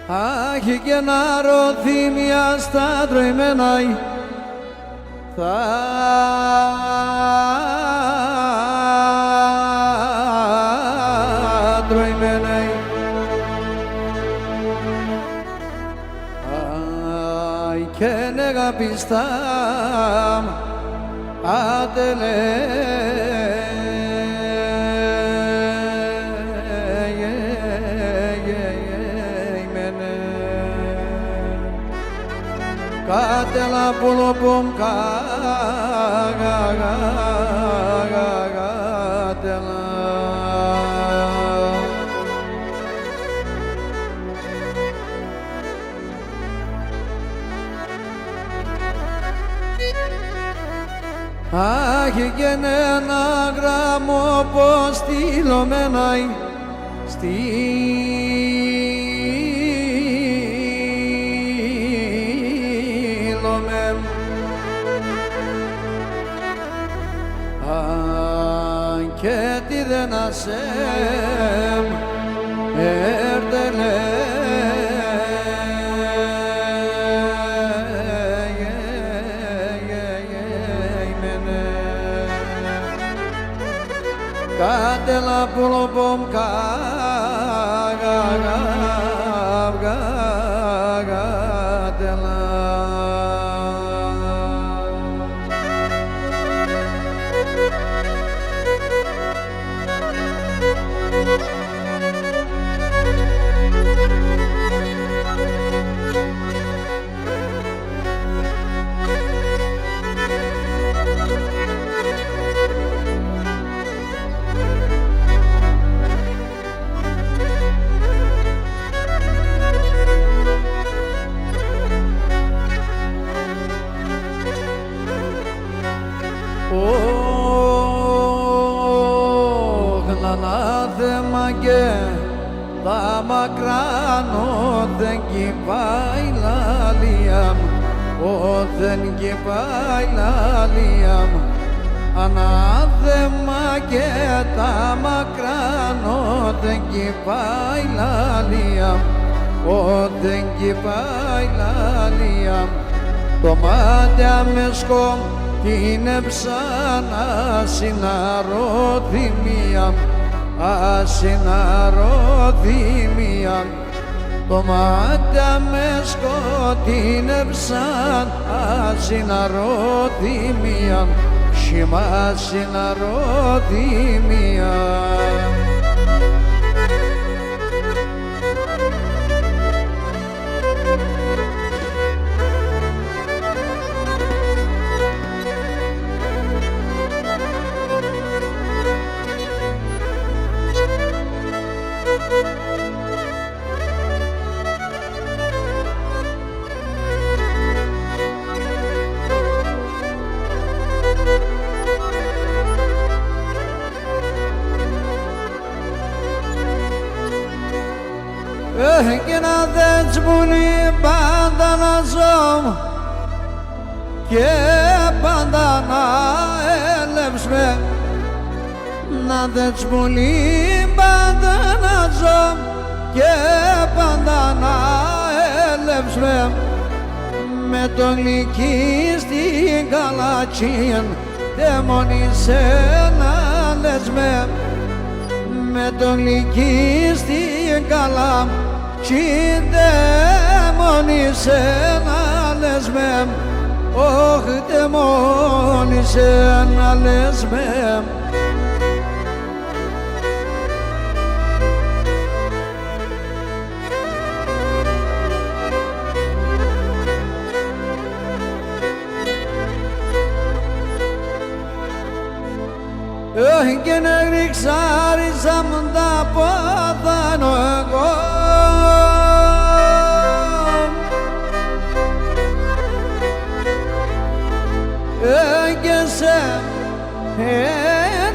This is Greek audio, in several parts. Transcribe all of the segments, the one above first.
Άχι και να ροθύμια στα τροημένα θα τροημένα Αι και νεγα πιστάμ ατελέ Κάτελα πουλοπομ κάτελα Άχι και ένα γράμμο πως στείλωμέναι και τι δεν ασέμ έρτελε κάτελα πουλοπομ κάτελα Ανάθεμα και τα μακράνω δεν κυπάει λαλία δεν κυπάει λαλία Ανάθεμα και τα μακράνω δεν κυπάει λαλία δεν κυπάει λαλία το μάτια με σκόμ την έψανα συναρωθυμία ασυναρωθυμία το μάτια με σκοτεινεύσαν ασυναρωθυμία σχήμα συναρωθυμία και να δεν τσμουνεί πάντα να ζω και πάντα να έλεψουμε να δεν τσμουνεί πάντα να ζω και πάντα να έλεψουμε με τον λυκή στην καλατσίν δαιμονίσε να λες με τον λυκή στην καλατσίν δαιμονίσε να λες όχι δαιμονίσε να λες και να ρίξαριζα μου τα πόθανο εγώ και σε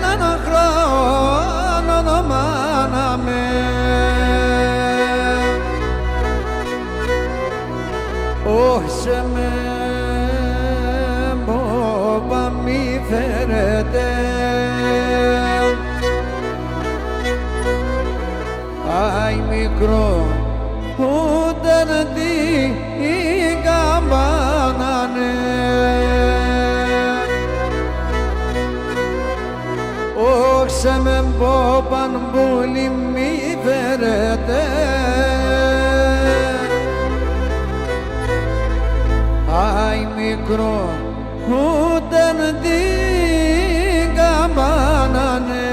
έναν χρόνο μάνα όχι σε με μπόπα μη φέρετε μικρό ούτε πουλί μη φέρετε, άι μικρό ούτε την καμπάνανε.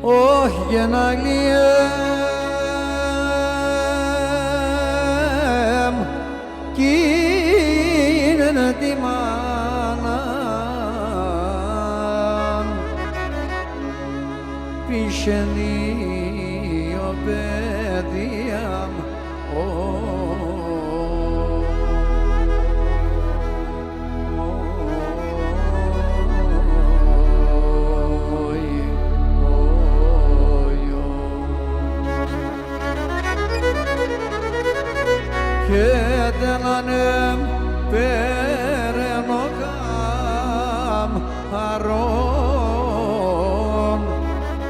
Όχι γενναλιέμ κι είναι τη μάναν πισενή ο παιδιάμ και τελανέμ περαίνω καμαρών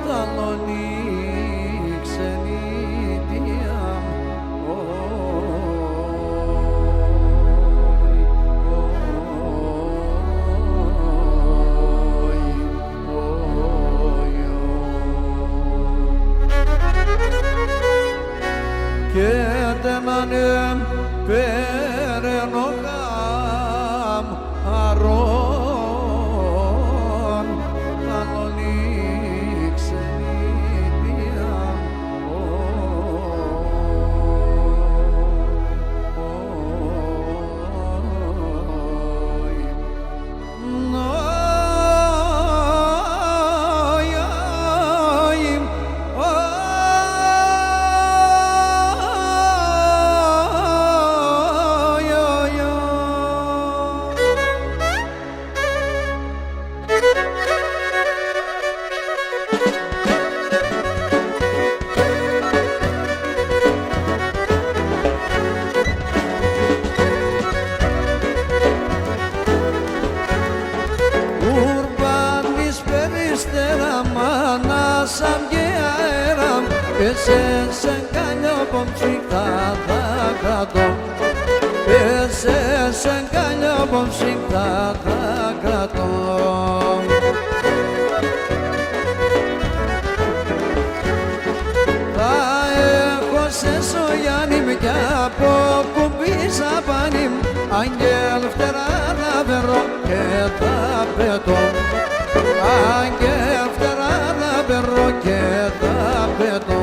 ταλονί ξενίτιαμ και τελανέμ περαίνω καμαρών ταλονί ξενίτιαμ σαν και αέραν σε αγκαλιό πομψικά θα κρατώ, σε αγκαλιό πομψικά θα κρατώ. Θα έχω σε σογιάννη κι από κουμπί σαπάνι, αγγέλ φτερά θα βερώ και θα πετώ, αγγέλ φτερά θα βερώ και θα πετώ.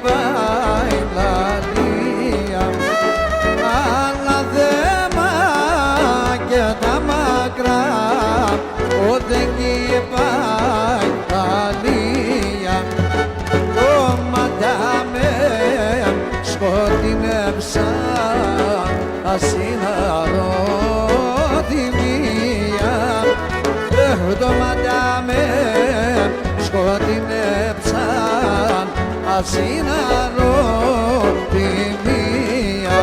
πάει λαλία, αλλά δέμα και τα μακρά, όταν πάει λαλία, το μαντάμε σκοτεινεύσαν ασυναρρώτημια, το μαντάμε σκοτεινεύσαν ασυναρρώτημια.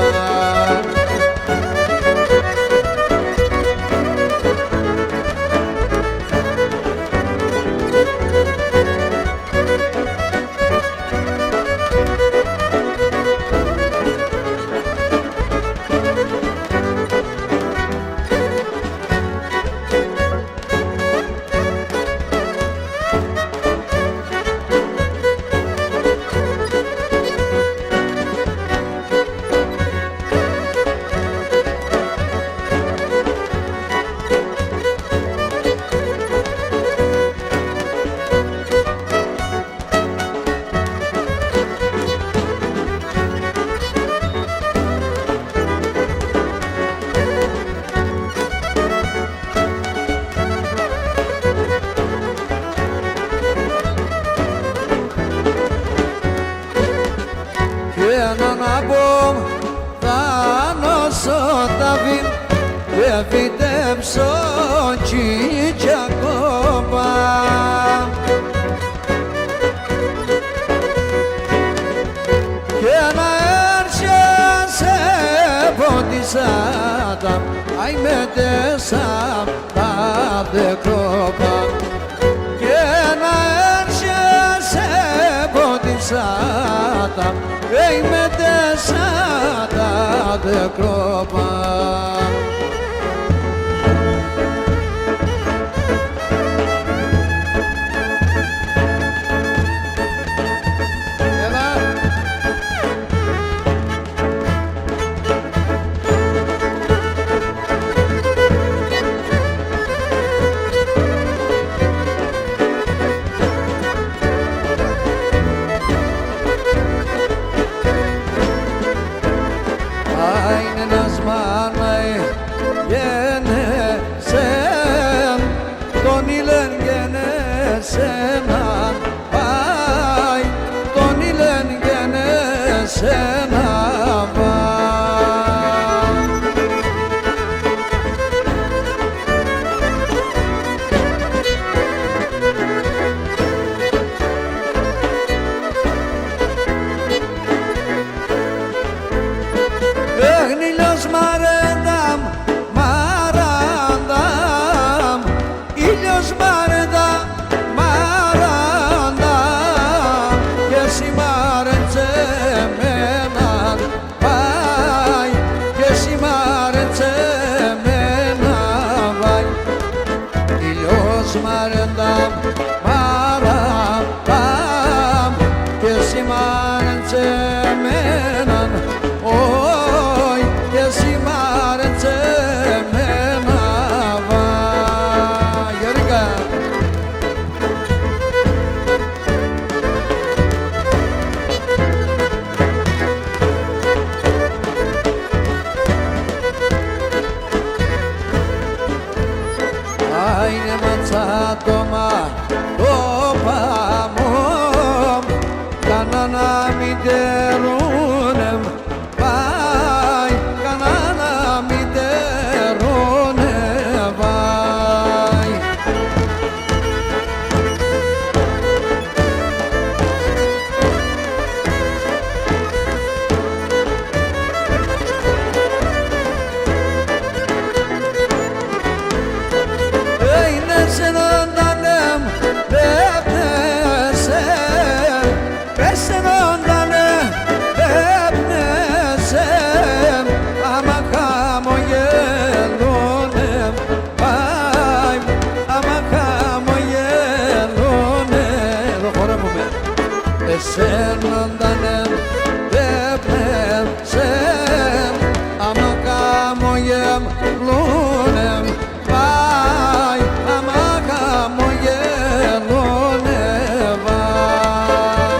Έναν από θα νοσώ τα βιν και φυτέψω τσίτσια κόπα, και να έρχεσαι ποτισάτα αι με τέσα τα δεκρόπα, και να έρχεσαι ποτισάτα αι με τέσα τα δεκρόπα. Ένας μάναι γενέσεν, τον ήλεν γενέσεν, πάει, τον ήλεν γενέσεν, ήλιος μαρένταμ, μαράνταμ, ήλιος μαρένταμ, μαράνταμ, και εσύ μαρέντσε μέναν, πάει, και εσύ μαρέντσε μέναν, πάει, ήλιος μαρένταμ, μαράνταμ, και εσύ μαρέντσε μέναν, και εσύ μάρετσε εμένα, Γιώργα. Άινε ματσάτομα το πάμο, κανένα μην τερούνεμ, πάει, κανένα μην τερούνεμ, πάει. Είναι σε νοντανέμ, πέπνεσαι, πες σε νοντανέμ, πέπνεσαι, άμα χαμογελούνε, πάει, άμα χαμογελούνε, εδώ χορεύουμε. Εσένοντανε, πέπνεσαι, άμα χαμογελούνε, πάει, άμα χαμογελούνε, πάει.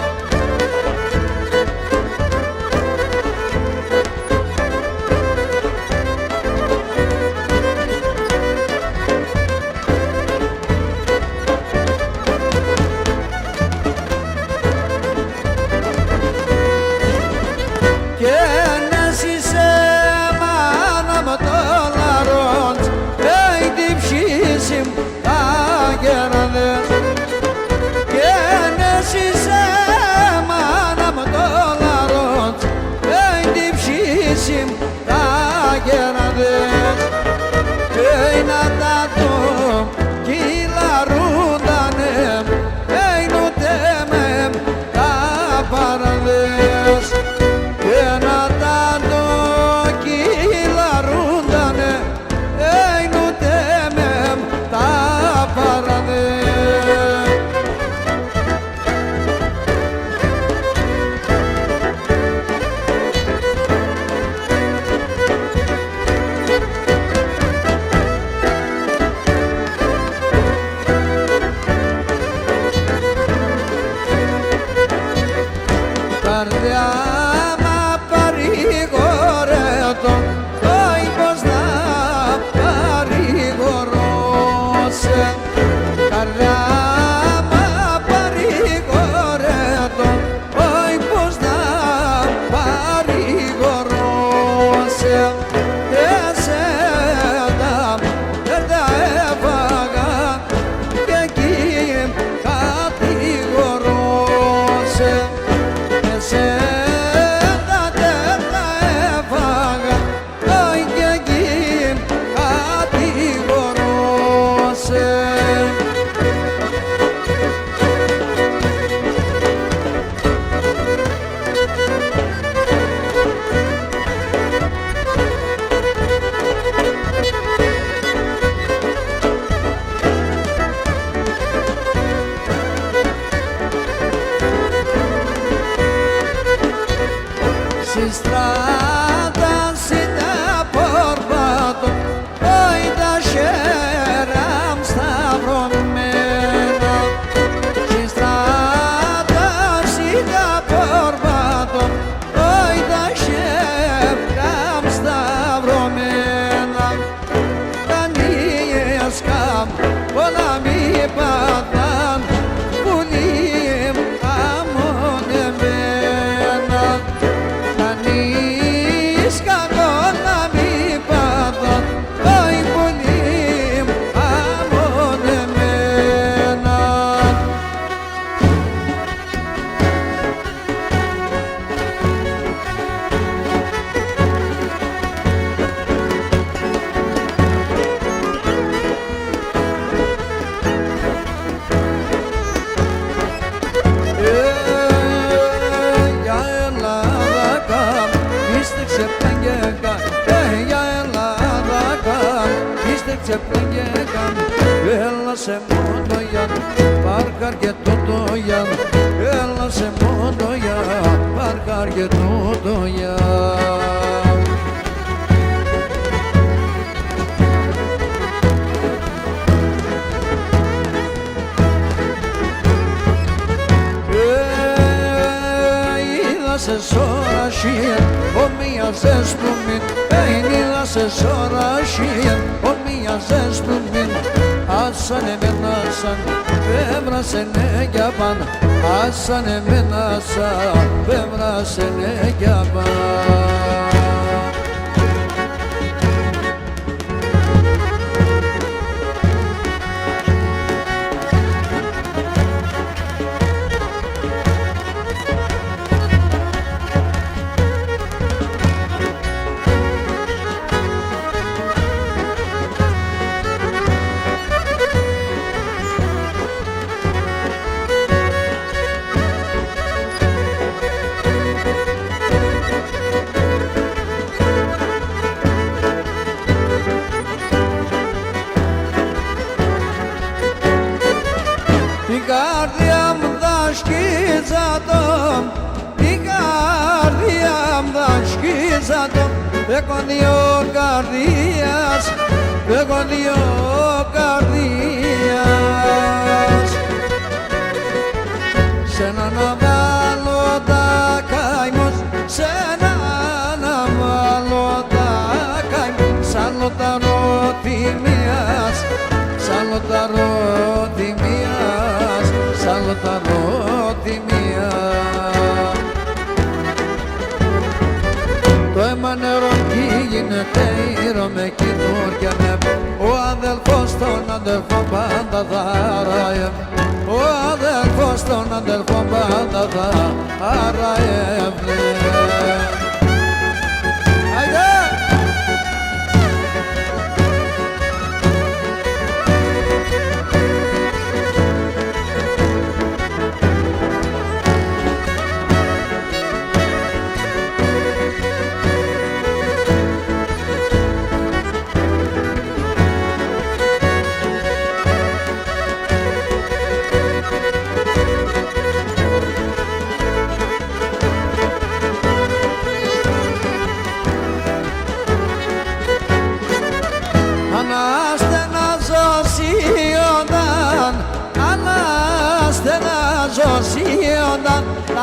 καρδιά μα παρηγορέτω, όχι πως να παρηγορώσαι. Καρδιά μα παρηγορέτω, όχι πως να παρηγορώσαι. Εσένα δεν τα έφαγα και εκεί κατηγορώσαι. Εσένα δεν τα έφαγα, όχι και εκεί κατηγορώσαι. Στη στράτα συνταπορπάτω, όχι τα χέρια μ' σταυρωμένα. Στη στράτα συνταπορπάτω, όχι τα χέρια μ' σταυρωμένα. Κανείς καμ' όλα μη πατάν, πουλί αμονεμένα. Κανείς κακό να μη πατάν, όχι πουλί αμονεμένα. Για Ελλάδα καμ, είστε ξεπλέγγεκαν. Για Ελλάδα καμ, είστε ξεπλέγγεκαν. Έλα σε μόνο για πάρκα αρκετό το για. Έλα σε μόνο για πάρκα αρκετό το για. Είδα σε σωρασία, ομοίαζες πλουμίν. Είδα σε σωρασία, ομοίαζες πλουμίν. Άσαν εμένα σαν, έβρασενε για πάνω. Άσαν εμένα σαν, έβρασενε για πάνω. Την καρδιά μου θα σκίζατο, την καρδιά μου θα σκίζατο. Έχω δύο καρδίας, έχω δύο καρδίας. Σ' ένα να βάλω τα καημός, σ' ένα να βάλω τα καημός. Σαν λοταρό τιμίας, σαν λοταρό τιμίας, σαν λοταρό τιμίας. Το αίμα νερό κι γίνεται ήρω με κοινούργια. Ο αδελφός τον αδελφό πάντα θα αράει. Ο αδελφός τον αδελφό πάντα θα αράει.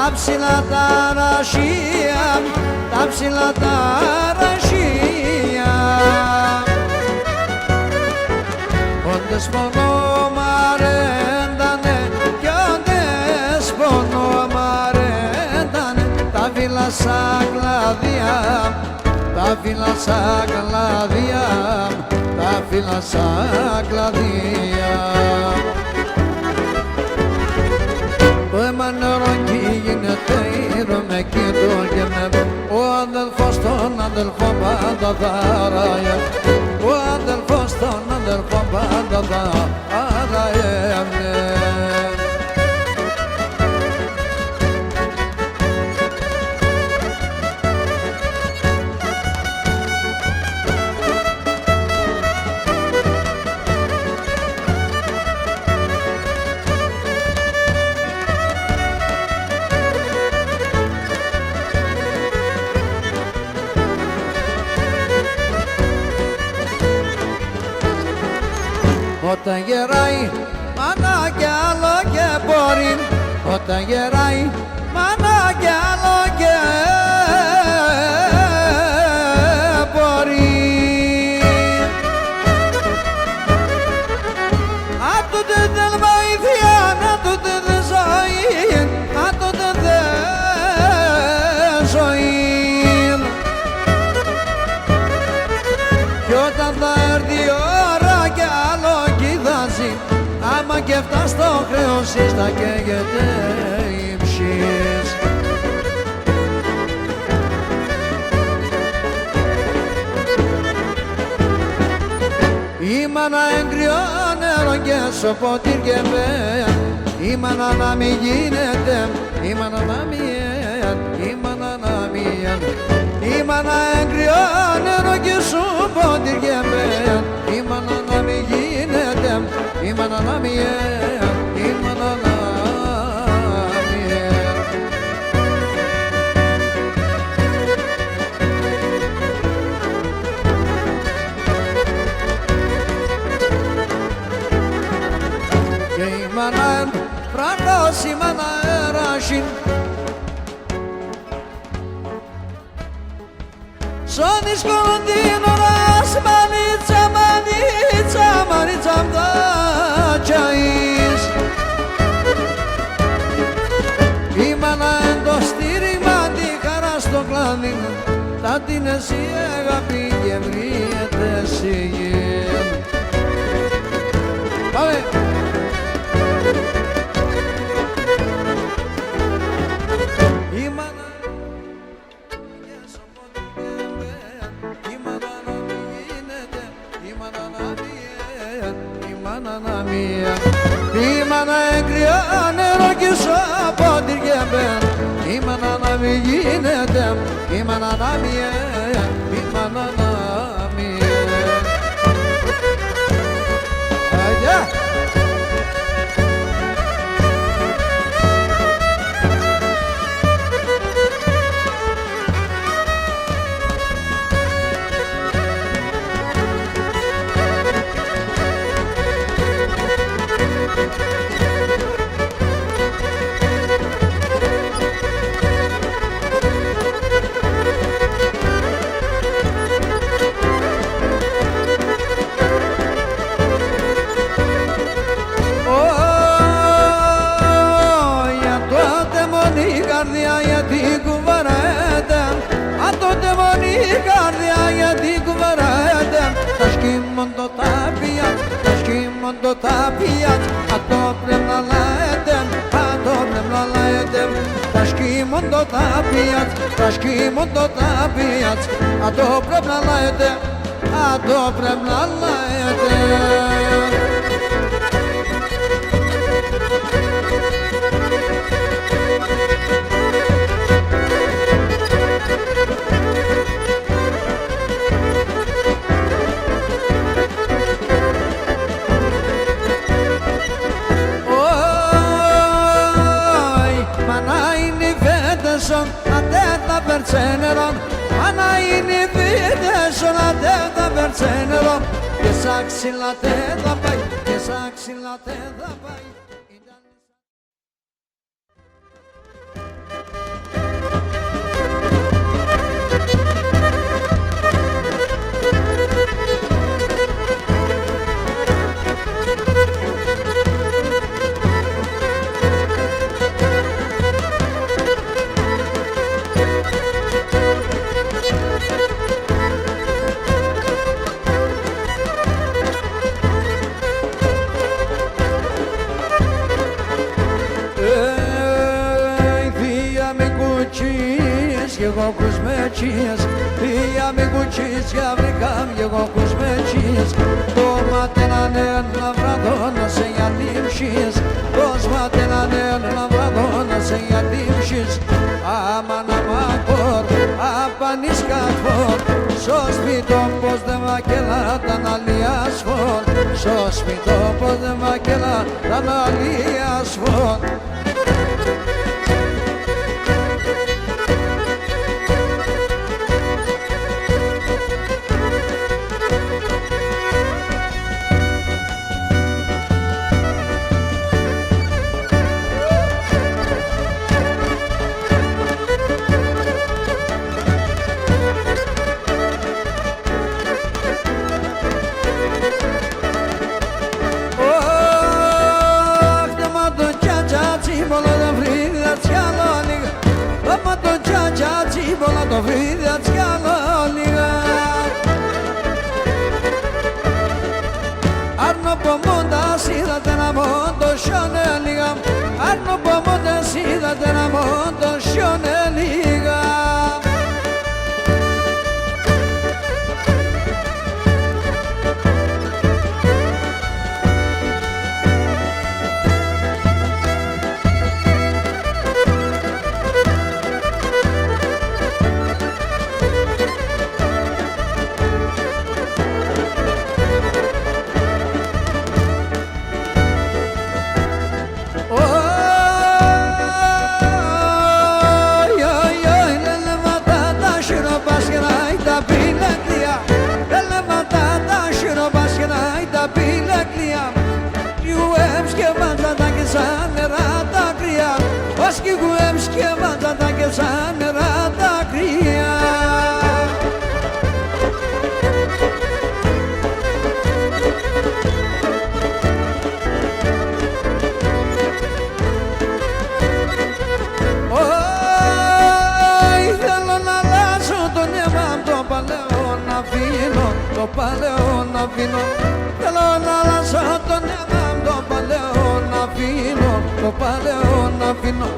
τα ψηλά τα ρασία, τα ψηλά τα ρασία. Όντες πονώ μ' αρέντανε κι όντες πονώ μ' αρέντανε τα φύλλα σαν κλαδιά, τα φύλλα σαν κλαδιά, τα φύλλα σαν κλαδιά. Το αίμα νερό κι γίνεται ήρμε κι το γεμέ, ο αδελφός τον αδελφό πάντα δαράει, ο αδελφός τον αδελφό πάντα δαράει. Όταν γεράει μάνα κι άλλο και μπορεί, όταν γεράει μάνα κι άλλο και μπορεί. Αν τότε δεν βοήθεια, αν τότε δεν ζωή, αν τότε δεν ζωή. Κι όταν θα έρθει η ώρα κι άλλο κοιτάζει, άμα και φτάσει στο χρέος θα καίγεται η ψής. Η μάνα έγκυο νερό και σοποτήρ και μπέν, η μάνα να μην γίνεται, η μάνα να μην, η μάνα να μην. Η μάνα έγκυο νερό και σοποτήρ και μπέν, η μάνα να μην γίνεται, η μάνα να μην, η μάνα να μην. Και η μάνα πράτος, η μάνα έρασιν, σαν δύσκολο την ώρα μανίτσα, μανίτσα, μανίτσα μ' τα τσαΐς. Η μάνα εν το στήριγμα τη χαρά στο κλάδι, θα την εσύ αγάπη και βρίσκεται σιγή. Πάμε! Η μάνα η μάνα έγκυο νερό κι σοποτήρ και μπέν, η μάνα να μην γίνεται, η μάνα να μην, η μάνα να μην. Το ταπιάτ, ατό πρέπει να λαέτεμ, ατό πρέπει να λαέτεμ. Τα σκήμον το ταπιάτ, τα σκήμον το ταπιάτ, ατό πρέπει να λαέτεμ, ατό πρέπει να λαέτεμ. Περτσένερον, άνα είναι η βίδεσον, αντέτα περτσένερον, και σαν ξυλατέ θα πάει, και σαν ξυλατέ θα πάει. κουτσίς κι εγώ κουσμέτσις, για μη κουτσίς κι βρήκαμε κι εγώ κουσμέτσις. Το ματένανε να βραδώ να σε γιατήμψεις, πως ματένανε να βραδώ να σε γιατήμψεις. Άμα να μακόρ, απανείς κατφόρ, στο σπιτό πως δε μακελά τα ναλιάσφορ, στο σπιτό πως δε μακελά τα ναλιάσφορ. Πολλά το βρίδια κι άλλο λίγα. Άρνο πομώντας είδατε να μόντο σιώνε λίγα. Άρνο πομώντας είδατε να μόντο σιώνε λίγα. Σκυγουέμ σκευάτα και σαν νερά τα κρύα. Θέλω να αλλάζω το νεύμα το παλαιό να αφήνω, το παλαιό να αφήνω. Θέλω να αλλάζω το νεύμα το παλαιό να αφήνω, το παλαιό να αφήνω.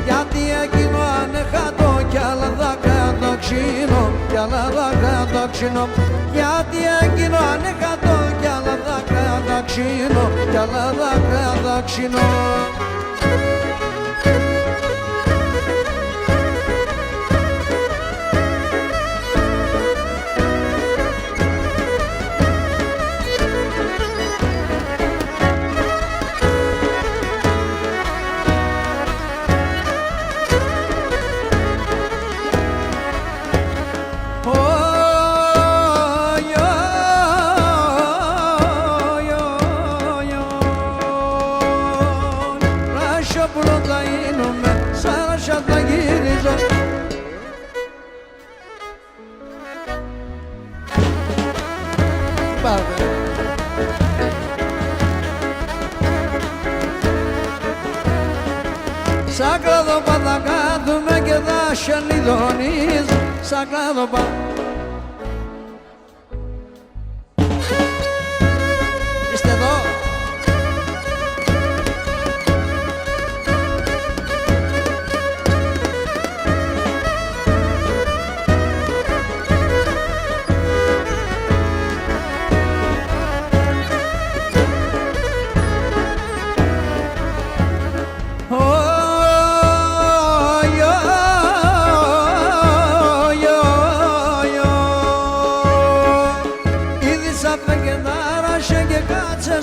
Γιατί εκείνο ανεχάτω κι άλλα δάκρυα το ξύνω, κι άλλα δάκρυα το ξύνω. Γιατί εκείνο ανεχάτω κι άλλα δάκρυα το ξύνω, κι άλλα δάκρυα το ξύνω. Σαν κραδοπά θα κάθουμε και θα σιωνιδονείς, σαν κραδοπά. Είστε εδώ.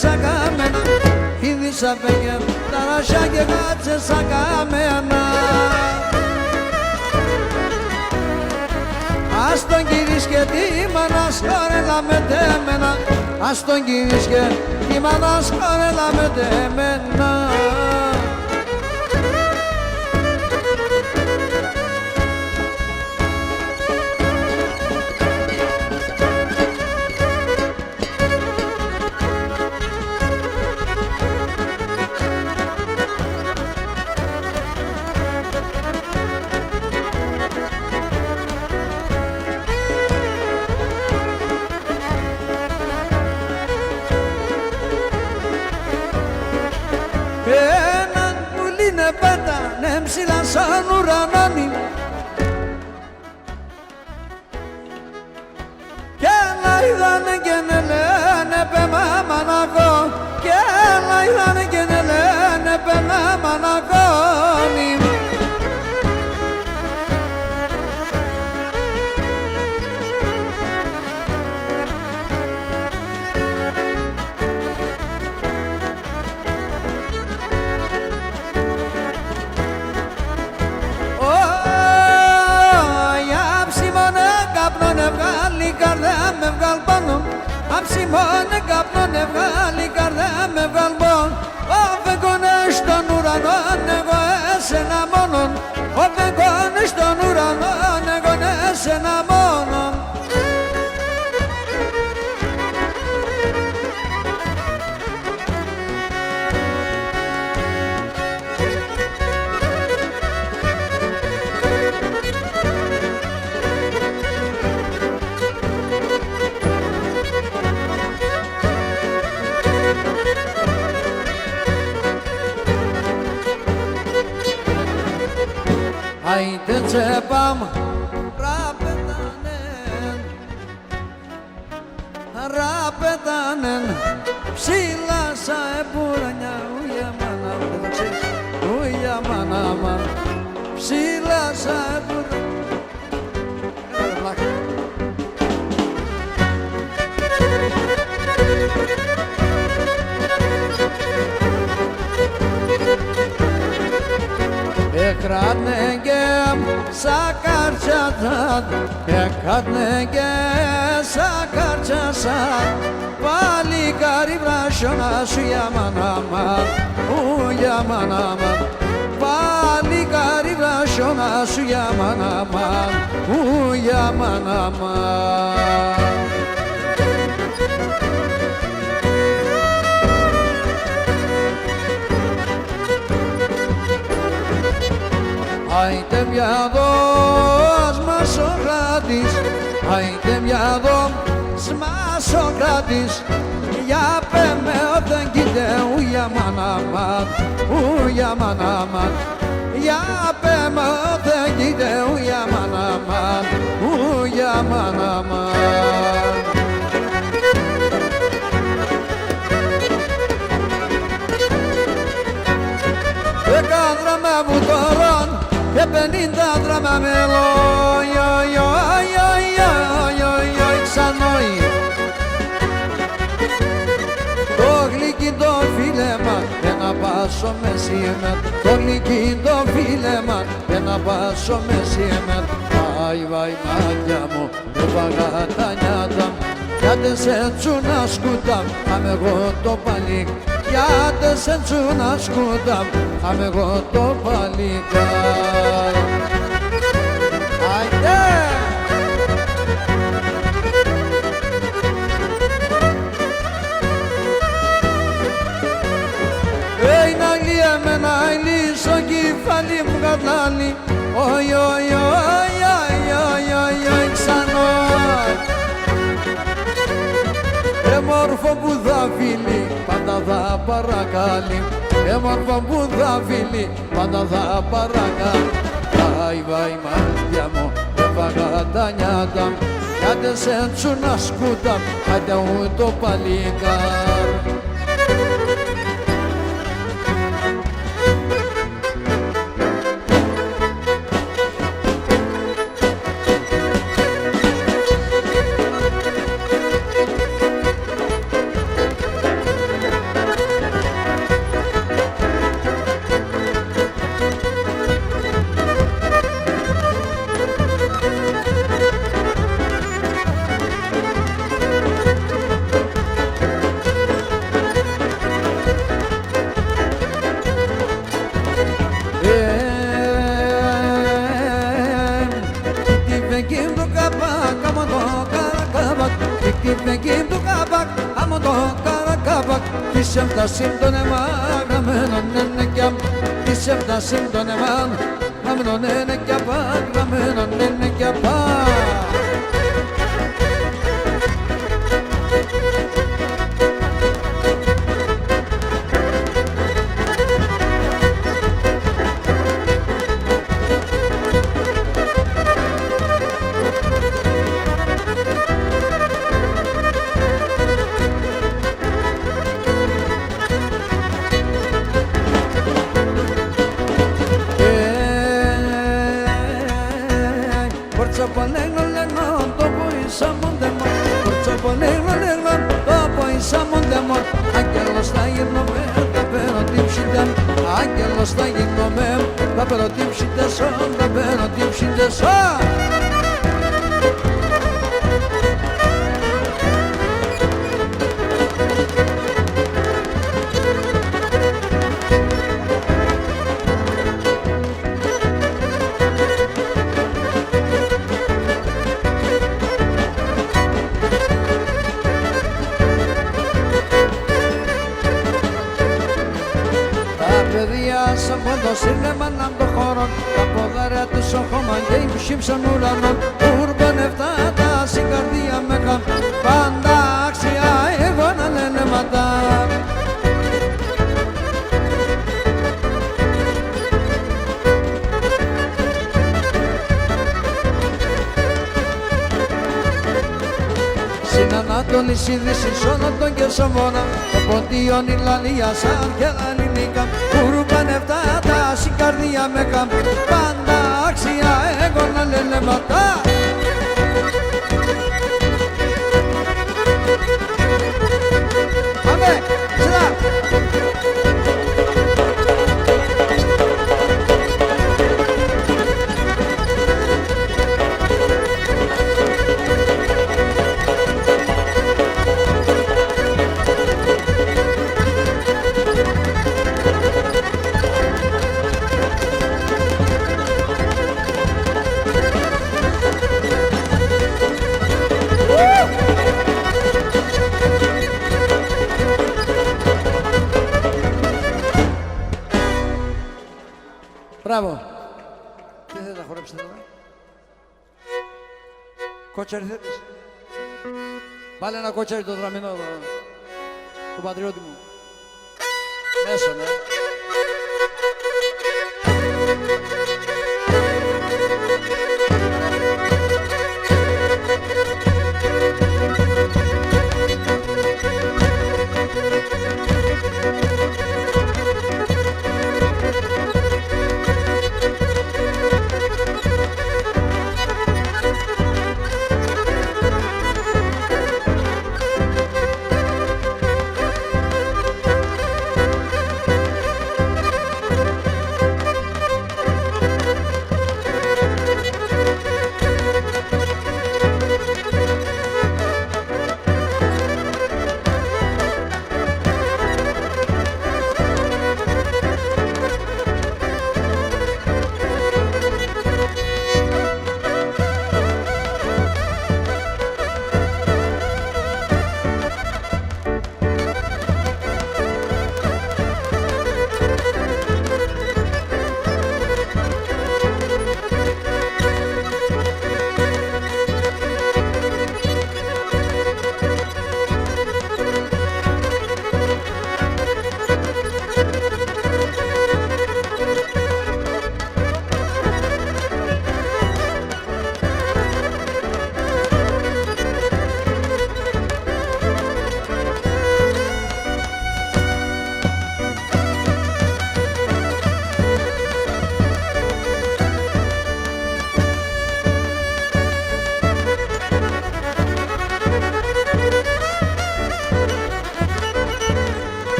Σαν καμένα, ήδη σαν φέγγε τα ρασιά και κάτσε σαν καμένα. Ας τον κυρίς και τη μάνα σκόρελα με τέμενα, ας τον κυρίς και τη μάνα σκόρελα με τέμενα. Έναν πουλί είναι πέτανε ψηλά σαν ουρανόνι, ήθανε και να λένε περνάμε ανακόνη. Βγάλει καρδιά με βγάλ πάνω, αψιμώνε καπνόν βγάλει καρδιά με βγάλ πόν. Οφεγγώνε στον ουρανό εγώ εσένα μόνον, οφεγγώνε στον ουρανό εγώ εσένα μόνον. Άιντε τσέπαμ, ραπετάνεν, ψηλά σα εμπουρανιά, ουια μάνα, δεν το ξέρεις, ουια μάνα, ψηλά σα εμπουρανιά. Ekradne gem sakarchadan, ekradne gem sakarchasan. Pali garib rashona suyaman aman, uyaman aman. Pali garib rashona suyaman aman, uyaman aman. Άιντε μια δω σμασοκράτης, άιντε μια δω σμασοκράτης. Για πέμε όταν κοίτε ουια μαναμάν, ουια μαναμάν. Για πέμε όταν κοίτε ουια μαναμάν, ουια μαναμάν. Δεκάδραμα βουτωρών και 50 δράμα μελό, ξανόι. Το γλυκύντο φίλεμα και να πάσω με σήμερα, το γλυκύντο φίλεμα και να πάσω με σήμερα. Βάι, βάι μάτια μου, έβαγα τα νιάτα μου, γιατί σε τσούνα σκούτα, άμε εγώ το παλίκ. Γιατί σε τσούνα σκούτα, άμε εγώ το παλικάρ. Άιντε! Να γλύεμαι να λύσω κεφάλι μου κατλάλη. Οι, οι, οι, ξανό. Μόρφο που θα φίλει, πάντα θα παρακάλει. Μόρφο που θα φίλει, πάντα θα παρακάλει. Βάι, βάι μάτια μου, έφαγα τα νιάτα μου, γιατί σε τσούνα σκούτα, άντε ούτω παλικάρ. Εκεί του καπάκ, άμμο το καρακάπακ. Της έφτασιν τον εμάν, αμένον ενεκιάμ. Της έφτασιν τον εμάν, αμένον ενεκιαπάκ, αμένον ενεκιαπάκ. lengo, το ποίησα μου δαιμόν. Κορτσόπο lengo, το ποίησα μου δαιμόν. Άγγελος θα γίνομαι, θα παίρνω την ψητέμ. Άγγελος θα γίνομαι, θα παίρνω την ψητέσω, θα παίρνω την ψητέσω. Από το σύννεμα να το χωρών, τα ποδάρια τους οχώμαν και υψήψαν ουρανών. Ουρμπανευτά τα συγκαρδία με χαμ, πάντα άξια εγώ να λένε ματά. Στην Ανατολή Δύσης όλων των και Σομώνα, το ποντίον η Λαλία σαν και Λαλινίκα. Ουρμπανευτά τα συγκαρδία με χαμ, πάντα άξια εγώ να λένε ματά. Πάμε, σειρά! Μπράβο. Τι θέλετε να χορέψετε τώρα? Κότσαρι θέλεις? Βάλε ένα κότσαρι το δραμινό εδώ, το πατριώτη μου. Μέσο, ναι.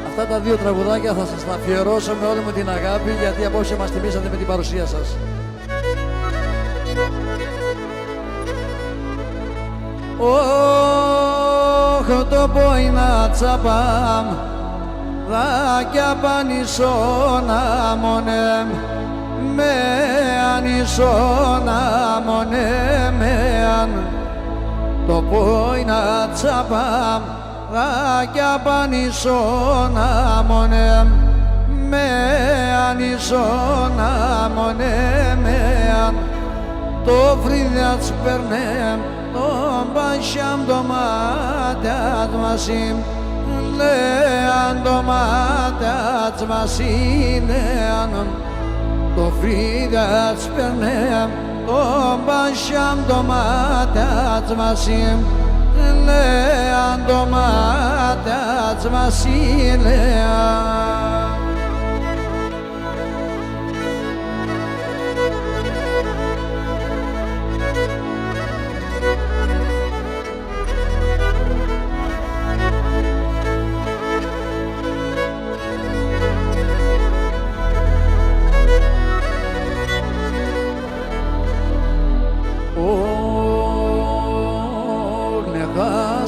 Αυτά τα δύο τραγουδάκια θα σας τα αφιερώσω με όλη μου την αγάπη, γιατί απόψε μας τιμήσατε με την παρουσία σας. Όχ το πόινα τσαπάμ δάκια πανισόνα μονέμ με ανισόνα μονέμ το πόινα τσαπάμ δάκια πανισόνα μονέμ με ανισόνα μονέμ το φρύδιατς περνέμ τον πασιάμ το μάτιατ μασίμ λέαν το μάτιατς μασίνεαν το φρύδιατς περνέμ τον πασιάμ το μάτιατς μασίμ λέαν το μάτιατς μασίνεαν.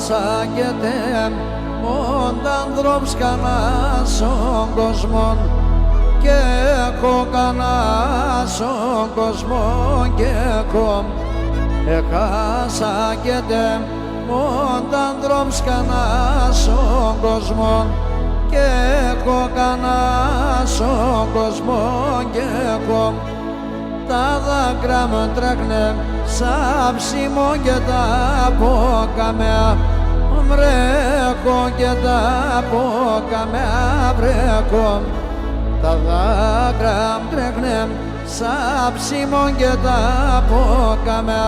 Σάκεται μόντανδρομς κανάσον κοσμόν και έχω κανάσον κοσμόν και έχω εχάσακεται μόντανδρομς κανάσον κοσμόν και έχω κανάσον κοσμόν και έχω τα δάκρυα μου τρέχνε σαν ψημό και τα πόκαμε βρέχω και τα πόκαμε βρέχω τα δάκρυα μου τρέχνε σαν ψημό και τα πόκαμε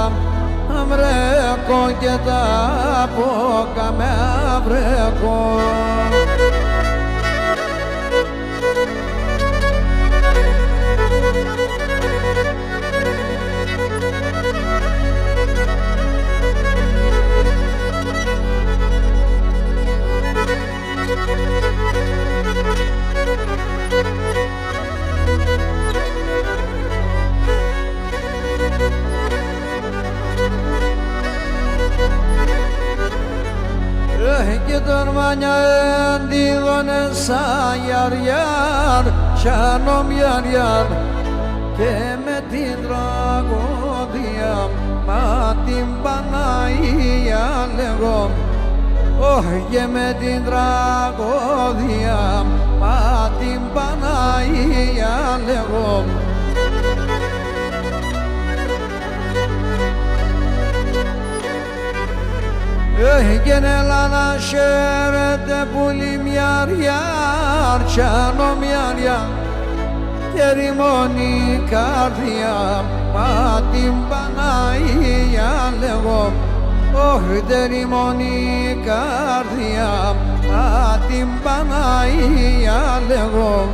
βρέχω και τα πόκαμε βρέχω. Και τον μάνια εντύδωνε σαν γιαριάρ σιάνομ γιαριάρ και με την τραγωδία μα την Παναγία λέγω και με την τραγωδία μα την Παναγία λέγω. Genel ana şerete bulim yar yar Çanom yar yar Terimoni kardiya Matim bana iya legom Oh terimoni kardiya Matim bana iya legom.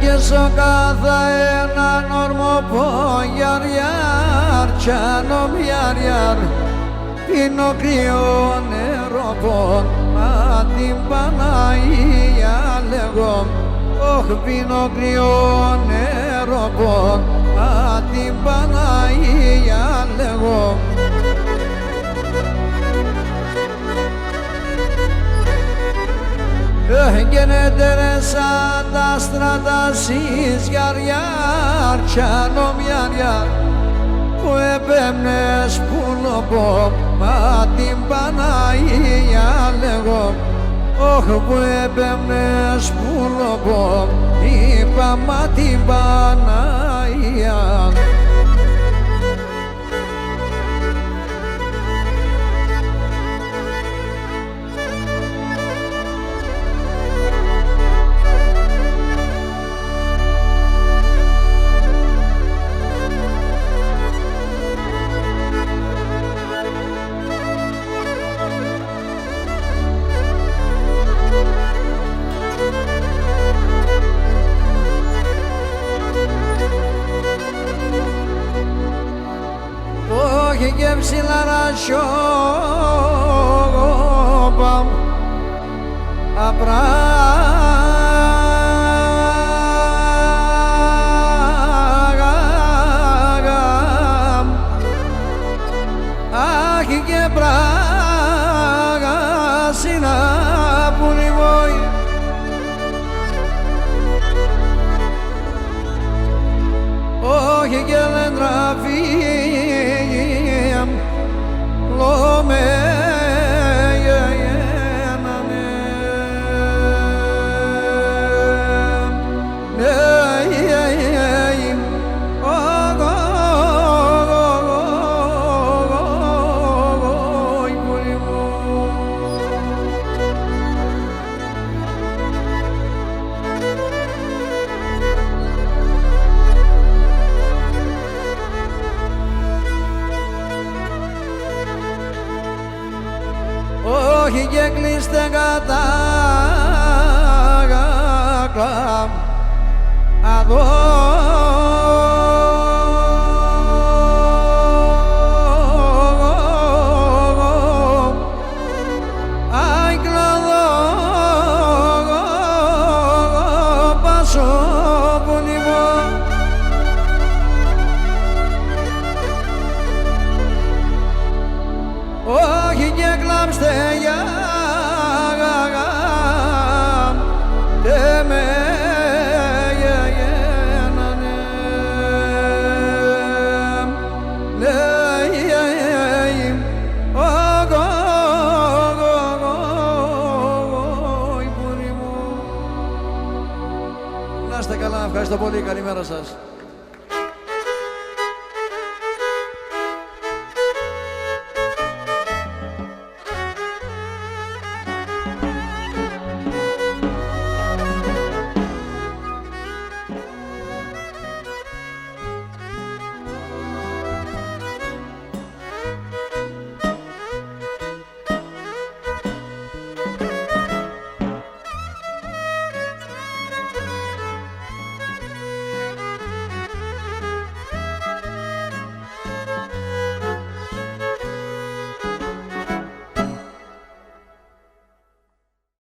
Και στο κάθε έναν όρμο πω γιαρ γιαρ τσάνομ γιαρ γιαρ πίνω κρύο νερό πω μα την Παναγία λέγω όχ πίνω κρύο νερό πω μα την Παναγία λέγω. Γενέτερε σαν τα στρατασίες γιαρ γιαρ τσάνομ γιαρ γιαρ που επέμνες πουλοπό μα την Παναγία λέγω όχ που επέμνες πουλοπό είπα μα την Παναγία. Όχι και κλείστε κατά αδώ αι κλαδώ πάσω πονημό όχι και κλάψτε για να είστε καλά, ευχαριστώ πολύ, καλημέρα σας.